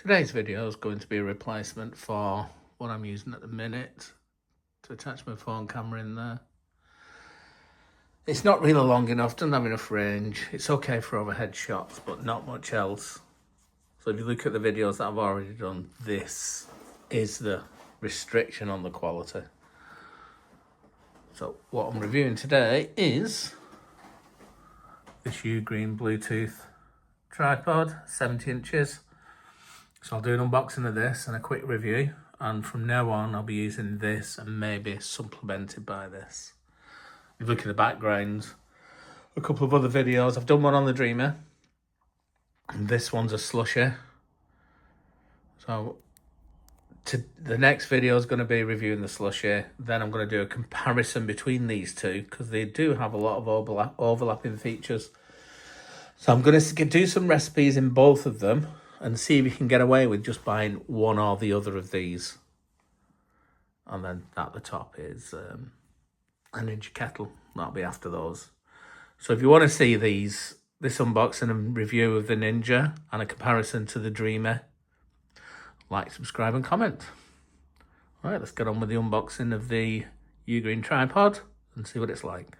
Today's video is going to be a replacement for what I'm using at the minute to attach my phone camera in there. It's not really long enough, doesn't have enough range. It's okay for overhead shots, but not much else. So if you look at the videos that I've already done, this is the restriction on the quality. So what I'm reviewing today is this Ugreen Bluetooth tripod, 70 inches. So I'll do an unboxing of this and a quick review. And from now on, I'll be using this and maybe supplemented by this. If you look at the background, a couple of other videos. I've done one on the Dreamer. And this one's a slushy. So the next video is going to be reviewing the slushy. Then I'm going to do a comparison between these two because they do have a lot of overlapping features. So I'm going to do some recipes in both of them and see if you can get away with just buying one or the other of these. And then at the top is a Ninja kettle. That'll be after those. So if you want to see this unboxing and review of the Ninja and a comparison to the Dreamer, like, subscribe and comment. All right, let's get on with the unboxing of the Ugreen tripod and see what it's like.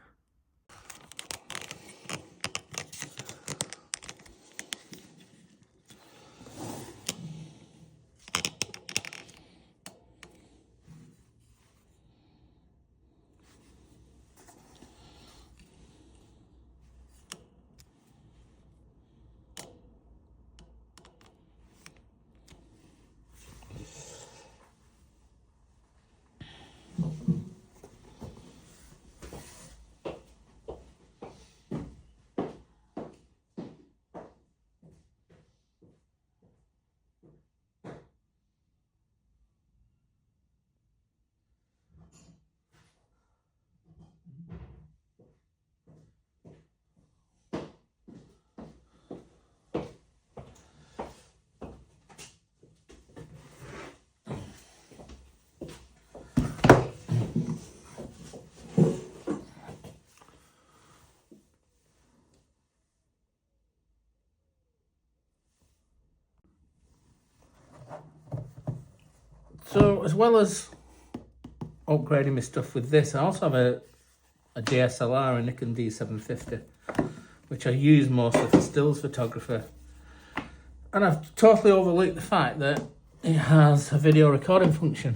So as well as upgrading my stuff with this, I also have a DSLR, a Nikon D750, which I use mostly for stills photography. And I've totally overlooked the fact that it has a video recording function.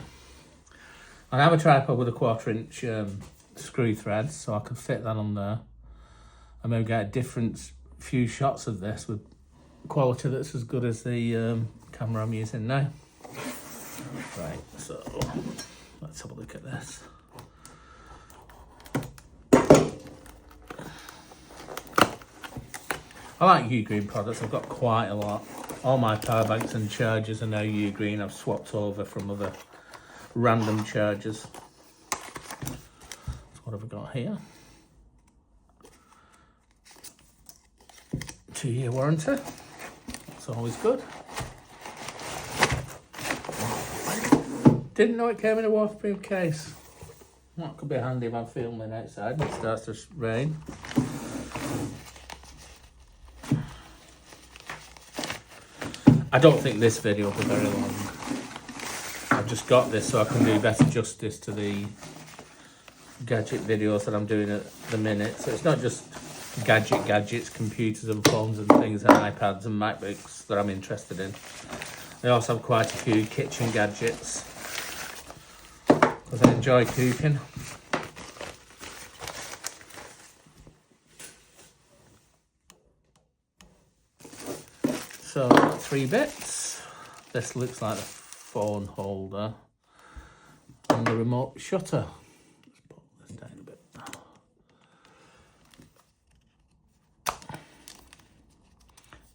I have a tripod with a 1/4-inch screw thread, so I could fit that on there. I may get a different few shots of this with quality that's as good as the camera I'm using now. Right, so let's have a look at this. I like Ugreen products. I've got quite a lot. All my power banks and chargers are now Ugreen. I've swapped over from other random chargers. So what have we got here? 2-year warranty. That's always good. Didn't know it came in a waterproof case. That could be handy if I'm filming outside and it starts to rain. I don't think this video will be very long. I've just got this so I can do better justice to the gadget videos that I'm doing at the minute. So it's not just gadgets, computers and phones and things and iPads and MacBooks that I'm interested in. I also have quite a few kitchen gadgets because I enjoy cooking. So 3 bits. This looks like a phone holder and the remote shutter. Let's pull this down a bit.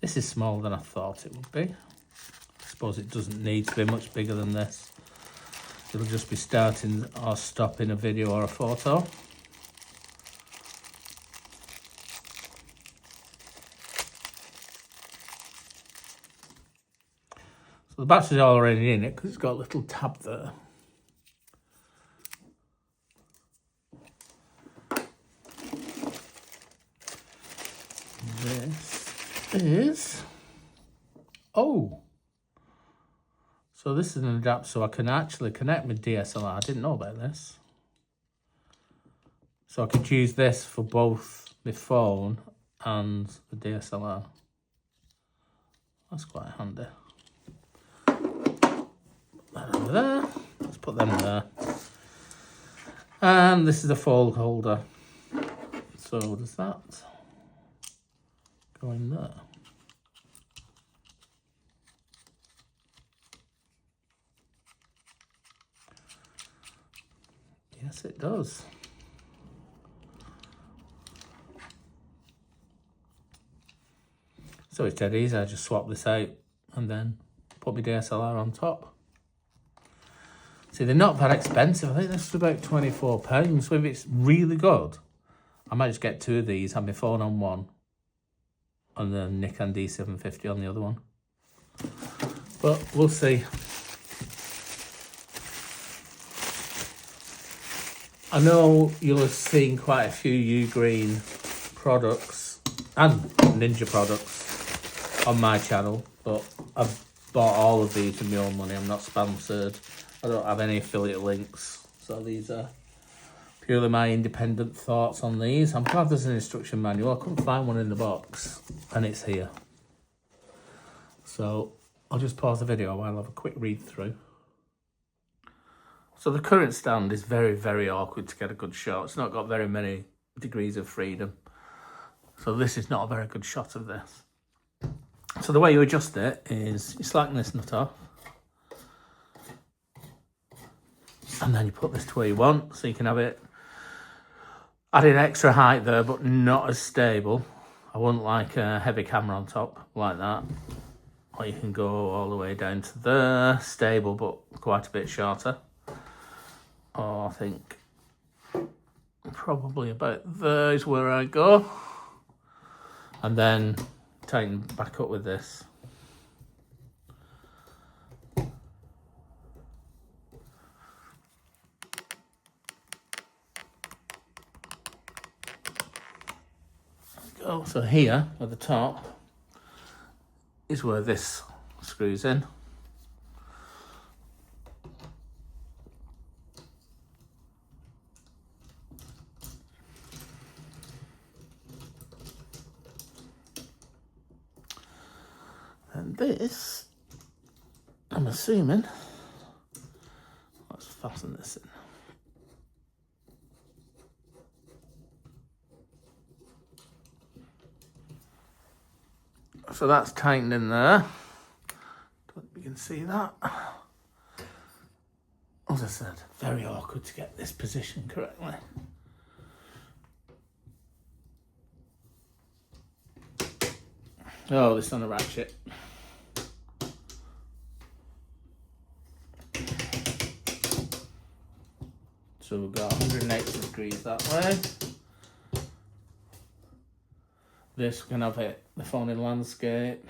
This is smaller than I thought it would be. I suppose it doesn't need to be much bigger than this. It'll just be starting or stopping a video or a photo. So the battery's already in it because it's got a little tab there. This is, oh, So this is an adapter so I can actually connect my DSLR. I didn't know about this. So I could use this for both my phone and the DSLR. That's quite handy. Put that over there. Let's put them there. And this is a fold holder. So does that go in there? Yes, it does. So it's dead easy. I just swap this out and then put my DSLR on top. See, they're not that expensive. I think this is about £24. So if it's really good, I might just get 2 of these, have my phone on one, and then Nikon D750 on the other one. But we'll see. I know you'll have seen quite a few Ugreen products and Ninja products on my channel, but I've bought all of these with my own money. I'm not sponsored. I don't have any affiliate links. So these are purely my independent thoughts on these. I'm glad there's an instruction manual. I couldn't find one in the box, and it's here. So I'll just pause the video while I have a quick read through. So the current stand is very, very awkward to get a good shot. It's not got very many degrees of freedom. So this is not a very good shot of this. So the way you adjust it is you slacken this nut off. And then you put this to where you want, so you can have it adding extra height there, but not as stable. I wouldn't like a heavy camera on top like that. Or you can go all the way down to there, stable, but quite a bit shorter. Or I think probably about there is where I go. And then tighten back up with this. So here at the top is where this screws in. And this, I'm assuming, let's fasten this in. So that's tightened in there. Don't know if you can see that. As I said, very awkward to get this position correctly. Oh, this on a ratchet. So we've got 180 degrees that way. This, we can have it, the phone in landscape,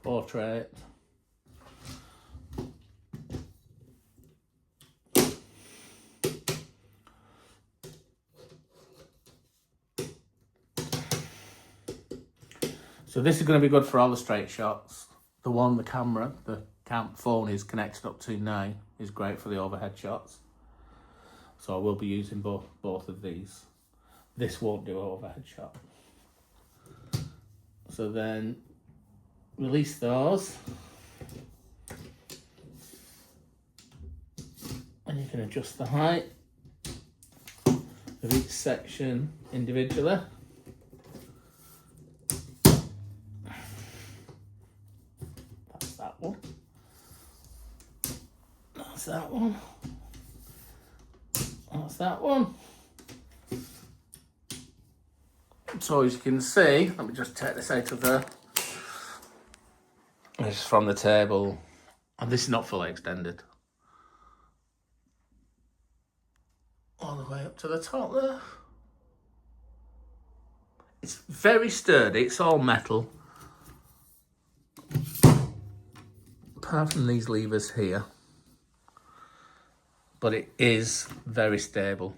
portrait. So this is going to be good for all the straight shots. The one, the camera, the phone is connected up to now is great for the overhead shots. So I will be using both of these. This won't do an overhead shot. So then release those. And you can adjust the height of each section individually. That's that one. That's that one. That's that one. So as you can see, let me just take this out of there. This is from the table, and this is not fully extended. All the way up to the top there. It's very sturdy, it's all metal. Apart from these levers here. But it is very stable.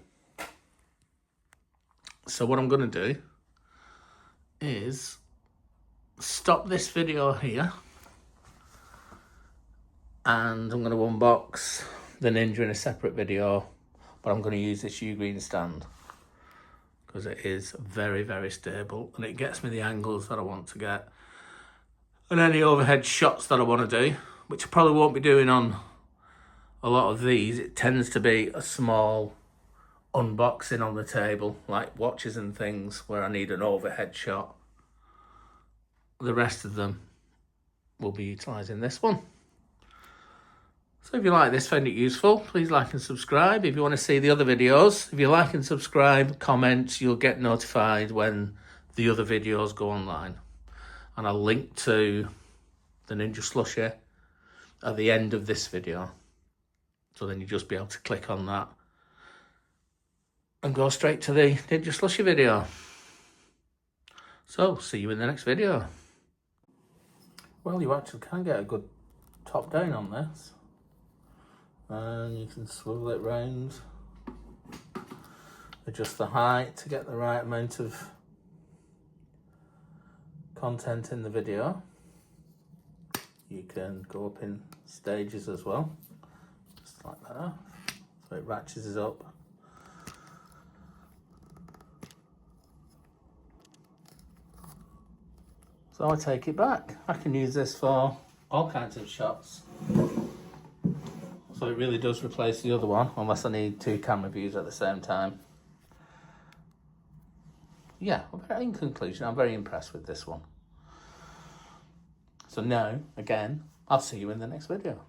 So what I'm going to do is stop this video here and I'm going to unbox the Ninja in a separate video, but I'm going to use this Ugreen stand because it is very, very stable and it gets me the angles that I want to get and any overhead shots that I want to do, which I probably won't be doing on a lot of these. It tends to be a small unboxing on the table, like watches and things, where I need an overhead shot. The rest of them will be utilising this one. So if you like this, find it useful, please like and subscribe. If you want to see the other videos, if you like and subscribe, comment, you'll get notified when the other videos go online. And I'll link to the Ninja Slushie at the end of this video. So then you'll just be able to click on that and go straight to the Ninja Slushie video. So, see you in the next video. Well, you actually can get a good top down on this. And you can swivel it round, adjust the height to get the right amount of content in the video. You can go up in stages as well, just like that, so it ratchets up. So I take it back. I can use this for all kinds of shots. So it really does replace the other one, unless I need 2 camera views at the same time. Yeah, in conclusion, I'm very impressed with this one. So now, again, I'll see you in the next video.